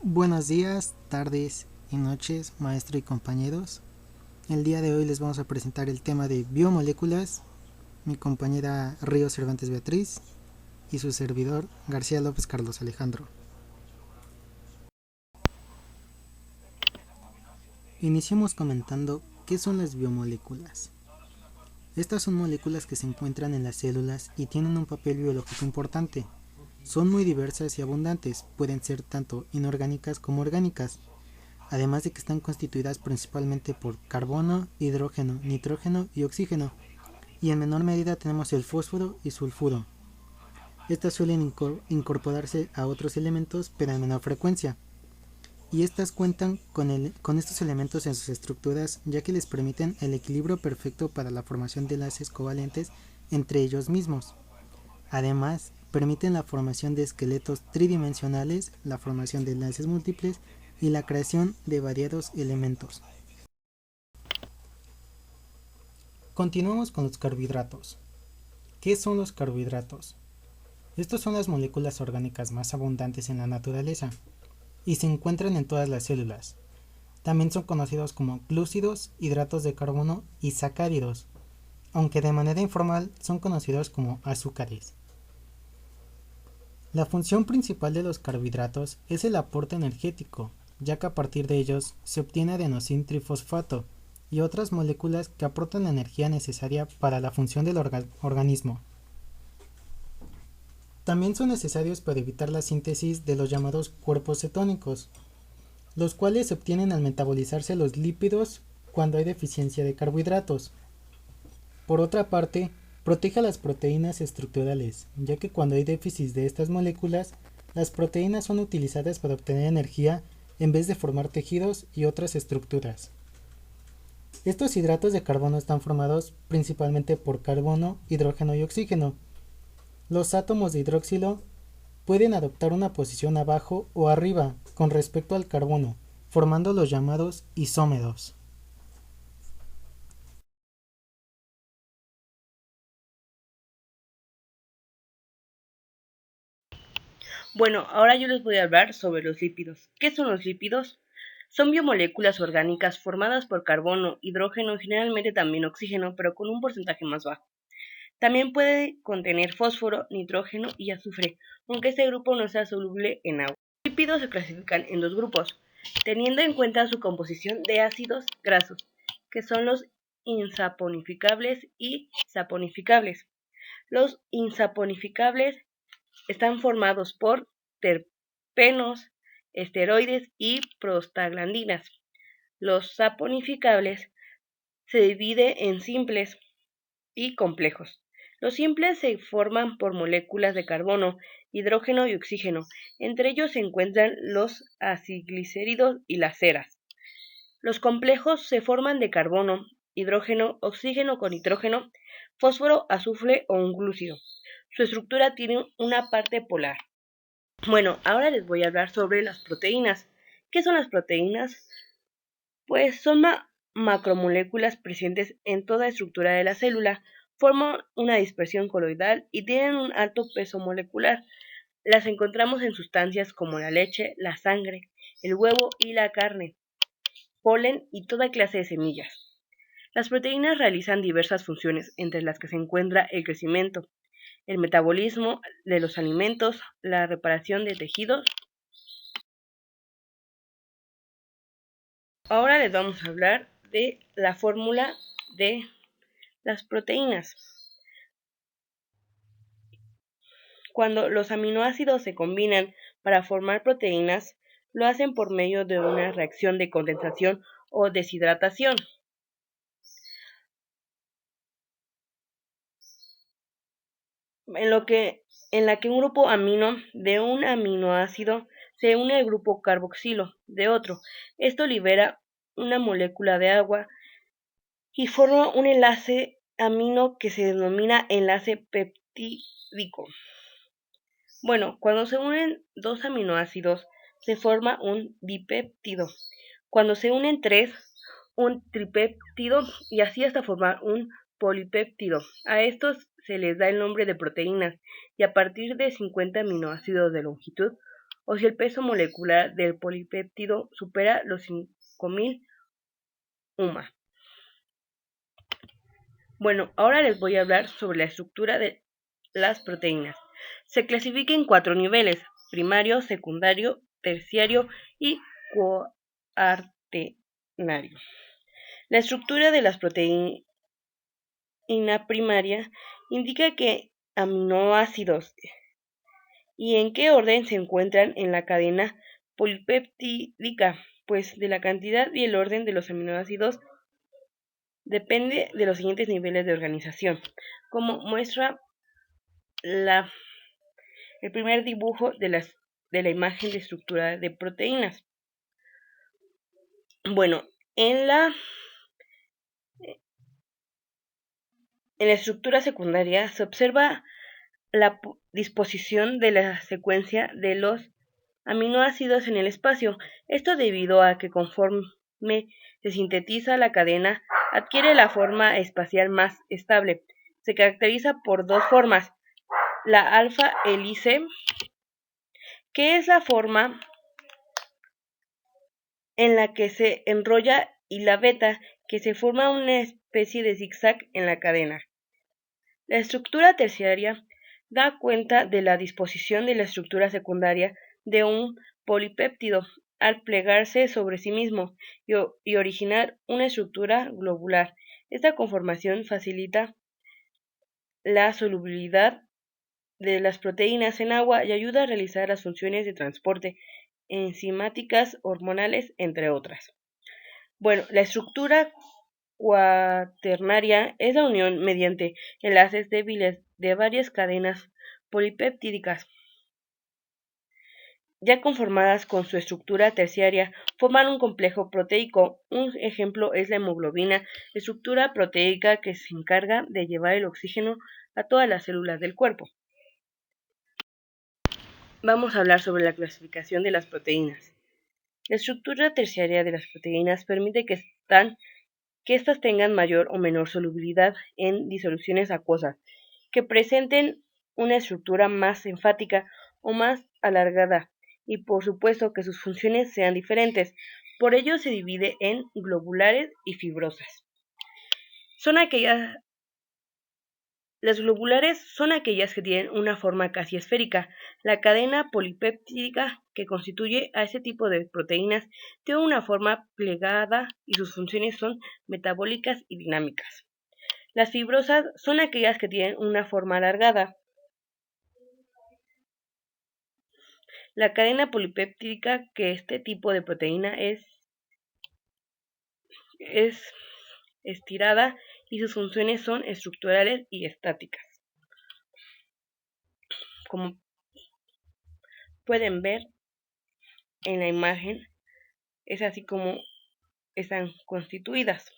Buenos días, tardes y noches, maestro y compañeros. El día de hoy les vamos a presentar el tema de biomoléculas, mi compañera Río Cervantes Beatriz y su servidor García López Carlos Alejandro. Iniciemos comentando qué son las biomoléculas. Estas son moléculas que se encuentran en las células y tienen un papel biológico importante. Son muy diversas y abundantes, pueden ser tanto inorgánicas como orgánicas, además de que están constituidas principalmente por carbono, hidrógeno, nitrógeno y oxígeno, y en menor medida tenemos el fósforo y sulfuro. Estas suelen incorporarse a otros elementos, pero en menor frecuencia, y estas cuentan con estos elementos en sus estructuras, ya que les permiten el equilibrio perfecto para la formación de enlaces covalentes entre ellos mismos. Además, permiten la formación de esqueletos tridimensionales, la formación de enlaces múltiples y la creación de variados elementos. Continuamos con los carbohidratos. ¿Qué son los carbohidratos? Estos son las moléculas orgánicas más abundantes en la naturaleza y se encuentran en todas las células. También son conocidos como glúcidos, hidratos de carbono y sacáridos, aunque de manera informal son conocidos como azúcares. La función principal de los carbohidratos es el aporte energético, ya que a partir de ellos se obtiene adenosín trifosfato y otras moléculas que aportan la energía necesaria para la función del organismo. También son necesarios para evitar la síntesis de los llamados cuerpos cetónicos, los cuales se obtienen al metabolizarse los lípidos cuando hay deficiencia de carbohidratos. Por otra parte, protege a las proteínas estructurales, ya que cuando hay déficit de estas moléculas, las proteínas son utilizadas para obtener energía en vez de formar tejidos y otras estructuras. Estos hidratos de carbono están formados principalmente por carbono, hidrógeno y oxígeno. Los átomos de hidroxilo pueden adoptar una posición abajo o arriba con respecto al carbono, formando los llamados isómeros. Bueno, ahora yo les voy a hablar sobre los lípidos. ¿Qué son los lípidos? Son biomoléculas orgánicas formadas por carbono, hidrógeno y generalmente también oxígeno, pero con un porcentaje más bajo. También puede contener fósforo, nitrógeno y azufre, aunque este grupo no sea soluble en agua. Los lípidos se clasifican en dos grupos, teniendo en cuenta su composición de ácidos grasos, que son los insaponificables y saponificables. Los insaponificables están formados por terpenos, esteroides y prostaglandinas. Los saponificables se dividen en simples y complejos. Los simples se forman por moléculas de carbono, hidrógeno y oxígeno. Entre ellos se encuentran los aciglicéridos y las ceras. Los complejos se forman de carbono, hidrógeno, oxígeno con nitrógeno, fósforo, azufre o un glúcido. Su estructura tiene una parte polar. Bueno, ahora les voy a hablar sobre las proteínas. ¿Qué son las proteínas? Pues son macromoléculas presentes en toda estructura de la célula, forman una dispersión coloidal y tienen un alto peso molecular. Las encontramos en sustancias como la leche, la sangre, el huevo y la carne, polen y toda clase de semillas. Las proteínas realizan diversas funciones, entre las que se encuentra el crecimiento, el metabolismo de los alimentos, la reparación de tejidos. Ahora les vamos a hablar de la fórmula de las proteínas. Cuando los aminoácidos se combinan para formar proteínas, lo hacen por medio de una reacción de condensación o deshidratación. En la que un grupo amino de un aminoácido se une al grupo carboxilo de otro. Esto libera una molécula de agua y forma un enlace amino que se denomina enlace peptídico. Bueno, cuando se unen dos aminoácidos se forma un dipéptido. Cuando se unen tres, un tripéptido y así hasta formar un polipéptido. A estos se les da el nombre de proteínas y a partir de 50 aminoácidos de longitud o si el peso molecular del polipéptido supera los 5000 UMA. Bueno, ahora les voy a hablar sobre la estructura de las proteínas. Se clasifica en 4 niveles: primario, secundario, terciario y cuaternario. La estructura de las proteínas primaria indica qué aminoácidos y en qué orden se encuentran en la cadena polipeptídica, pues de la cantidad y el orden de los aminoácidos depende de los siguientes niveles de organización, como muestra el primer dibujo de la imagen de estructura de proteínas. Bueno, en la estructura secundaria se observa la disposición de la secuencia de los aminoácidos en el espacio. Esto debido a que conforme se sintetiza la cadena, adquiere la forma espacial más estable. Se caracteriza por dos formas: la alfa hélice, que es la forma en la que se enrolla, y la beta, que se forma una especie de zigzag en la cadena. La estructura terciaria da cuenta de la disposición de la estructura secundaria de un polipéptido al plegarse sobre sí mismo y originar una estructura globular. Esta conformación facilita la solubilidad de las proteínas en agua y ayuda a realizar las funciones de transporte enzimáticas, hormonales, entre otras. Bueno, la estructura cuaternaria es la unión mediante enlaces débiles de varias cadenas polipeptídicas ya conformadas con su estructura terciaria, forman un complejo proteico. Un ejemplo es la hemoglobina, estructura proteica que se encarga de llevar el oxígeno a todas las células del cuerpo. Vamos a hablar sobre la clasificación de las proteínas. La estructura terciaria de las proteínas permite que éstas tengan mayor o menor solubilidad en disoluciones acuosas, que presenten una estructura más enfática o más alargada, y por supuesto que sus funciones sean diferentes. Por ello se divide en globulares y fibrosas. Las globulares son aquellas que tienen una forma casi esférica. La cadena polipeptídica que constituye a este tipo de proteínas tiene una forma plegada y sus funciones son metabólicas y dinámicas. Las fibrosas son aquellas que tienen una forma alargada. La cadena polipeptídica que este tipo de proteína es estirada y sus funciones son estructurales y estáticas. Como pueden ver en la imagen, es así como están constituidas.